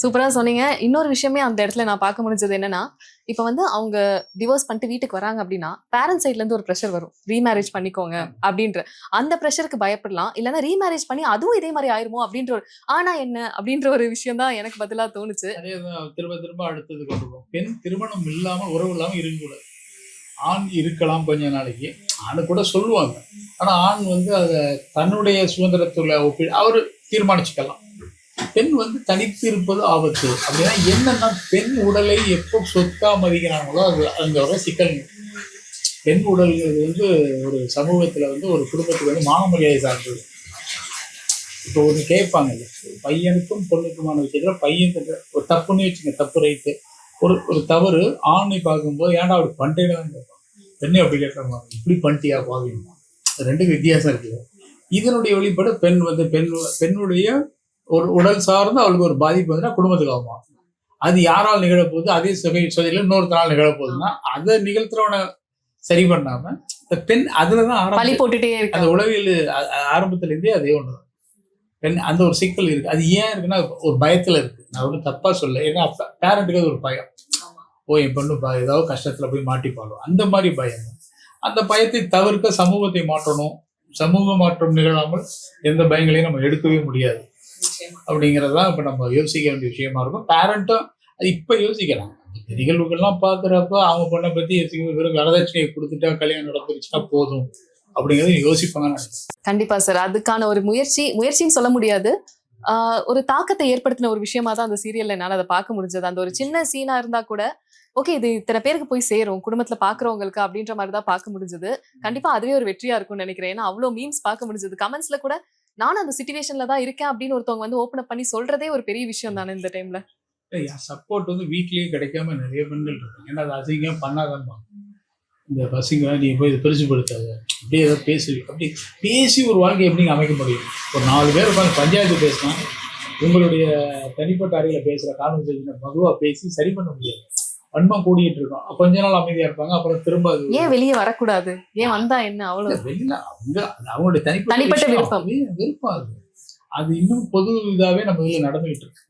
சூப்பரா சொன்னீங்க. இன்னொரு விஷயமே அந்த இடத்துல நான் பார்க்க முடிஞ்சது என்னன்னா, இப்ப வந்து அவங்க டிவோர்ஸ் பண்ணிட்டு வீட்டுக்கு வராங்க அப்படின்னா, பேரண்ட்ஸ் சைட்ல இருந்து ஒரு பிரஷர் வரும். ரீமேரேஜ் பண்ணிக்கோங்க அப்படின்ற. அந்த பிரஷருக்கு பயப்படலாம். இல்லன்னா ரீமேரேஜ் பண்ணி அதுவும் இதே மாரி ஆயிருமோ அப்படின்ற ஒரு ஆனா என்ன அப்படின்ற ஒரு விஷயம் தான் எனக்கு பதிலா தோணுச்சு. அதேதான் திரும்ப திரும்ப அடுத்தது கொண்டு போகும். பெண் திருமணம் இல்லாம உறவு இல்லாம இருக்கக்கூடாது. ஆண் இருக்கலாம் கொஞ்ச நாளைக்கு. ஆணு கூட சொல்லுவாங்க. ஆனா ஆண் வந்து அத தன்னுடைய சுதந்திரத்துல அவரு தீர்மானிச்சுக்கலாம். பெண் வந்து தனித்து இருப்பது ஆபத்து. அப்படின்னா என்னன்னா பெண் உடலை எப்போ சொத்தா மதிக்கிறாங்களோ அது அங்க வர சிக்கல். பெண் உடல்கள் வந்து ஒரு சமூகத்துல வந்து ஒரு குடும்பத்துக்கு வந்து மான மரியாதை சார்ந்தது. இப்போ ஒன்று கேட்பாங்க, பையனுக்கும் பொண்ணுக்குமான விஷயத்துல பையன் ஒரு தப்புன்னு வச்சுங்க, தப்பு ரைட்டு. ஒரு ஒரு தவறு ஆணை பார்க்கும்போது ஏன்டா அப்படி பண்ணிட்டேன்னு கேட்பாங்க. பெண்ணை அப்படி கேட்கறாங்க, இப்படி பண்ணிட்டியா பாவீங்க. ரெண்டுக்கு வித்தியாசம் இருக்குது. இதனுடைய வெளிப்பாடு பெண் வந்து பெண்ணுடைய ஒரு உடல் சார்ந்து அவளுக்கு ஒரு பாதிப்பு வந்துன்னா குடும்பத்துக்கு ஆகும். அது யாரால் நிகழப்போகுது, அதே சொதையில இன்னொருத்தரால் நிகழப்போகுதுன்னா அதை நிகழ்த்துறவனை சரி பண்ணாம இந்த பெண் அதுலதான் பழி போட்டுட்டே இருக்கு. அந்த உளவியல் ஆரம்பத்துல இருந்தே அதே ஒண்ணுதான். பெண் அந்த ஒரு சிக்கல் இருக்கு. அது ஏன் இருக்குன்னா ஒரு பயத்துல இருக்கு. நான் ஒன்றும் தப்பா சொல்ல. ஏன்னா பேரண்ட்டுக்கு அது ஒரு பயம். ஓ என் பொண்ணு ஏதாவது கஷ்டத்துல போய் மாட்டிப்பாலும் அந்த மாதிரி பயம். அந்த பயத்தை தவிர்க்க சமூகத்தை மாற்றணும். சமூக மாற்றம் நிகழாமல் எந்த பயங்களையும் நம்ம எடுக்கவே முடியாது. அப்படிங்கறதுதான் இப்ப நம்ம யோசிக்க வேண்டிய விஷயமா இருக்கும். பேரண்ட்டும் அது இப்ப யோசிக்கலாம். நிகழ்வுகள்லாம் பாக்குறப்ப அவங்க பொண்ணை பத்தி வெறும் வரதட்சணையை கொடுத்துட்டா கல்யாணம் நடந்துருச்சுன்னா போதும் அப்படிங்கறத யோசிப்பாங்கன்னு நினைக்கிறேன். கண்டிப்பா சார். அதுக்கான ஒரு முயற்சின்னு சொல்ல முடியாது. ஒரு தாக்கத்தை ஏற்படுத்தின ஒரு விஷயமா தான் அந்த சீரியல்ல என்னால அத பார்க்க முடிஞ்சது. அந்த ஒரு சின்ன சீனா இருந்தா கூட, ஓகே இது இத்தன பேருக்கு போய் சேரும். குடும்பத்துல பார்க்கிறவங்களுக்கு அப்படின்ற மாரி தான் பார்க்க முடிஞ்சது. கண்டிப்பா அதுவே ஒரு வெற்றியா இருக்கும்னு நெனைக்கிறேன். ஏன்னா அவ்ளோ மீம்ஸ் பார்க்க முடிஞ்சது. கமெண்ட்ஸ்ல கூட நானும் அந்த சிச்சுவேஷன்ல தான் இருக்கேன் அப்படின்னு ஒருத்தவங்க வந்து ஓப்பன் அப் பண்ணி சொல்றதே ஒரு பெரிய விஷயம் தானே இந்த டைம்ல. சப்போர்ட் வந்து வீட்லயே கிடைக்காம நிறைய பெண்கள் இருக்காங்க. ஏன்னா அது அசிங்கம் பண்ணாதான் இந்த பசங்க நீ போய் இதை பெருசுப்படுத்தாது அப்படியே ஏதோ அப்படி பேசி ஒரு வாழ்க்கை எப்படிங்க அமைக்க முடியும். ஒரு 4 பேர் உட்காந்து பஞ்சாயத்து பேசினா உங்களுடைய தனிப்பட்ட அறையில பேசுற கான்வர்சேஷனை மதுவா பேசி சரி பண்ண முடியாது. வன்மம் கூடிட்டு இருக்கோம். கொஞ்ச நாள் அமைதியா இருப்பாங்க, அப்புறம் திரும்ப அது ஏன் வெளியே வரக்கூடாது, ஏன் வந்தா என்ன அவ்வளவு வெளியில அவங்களுடைய தனிப்பட்ட விருப்பம் விருப்பம் அது. அது இன்னும் பொது இதாவே நம்ம இதுல நடந்துகிட்டு இருக்கு.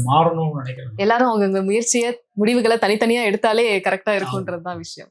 மாறணும்னு நினைக்கிறேன். எல்லாரும் அவங்க முயற்சியை முடிவுகளை தனித்தனியா எடுத்தாலே கரெக்டா இருக்கும்ன்றதுதான் விஷயம்.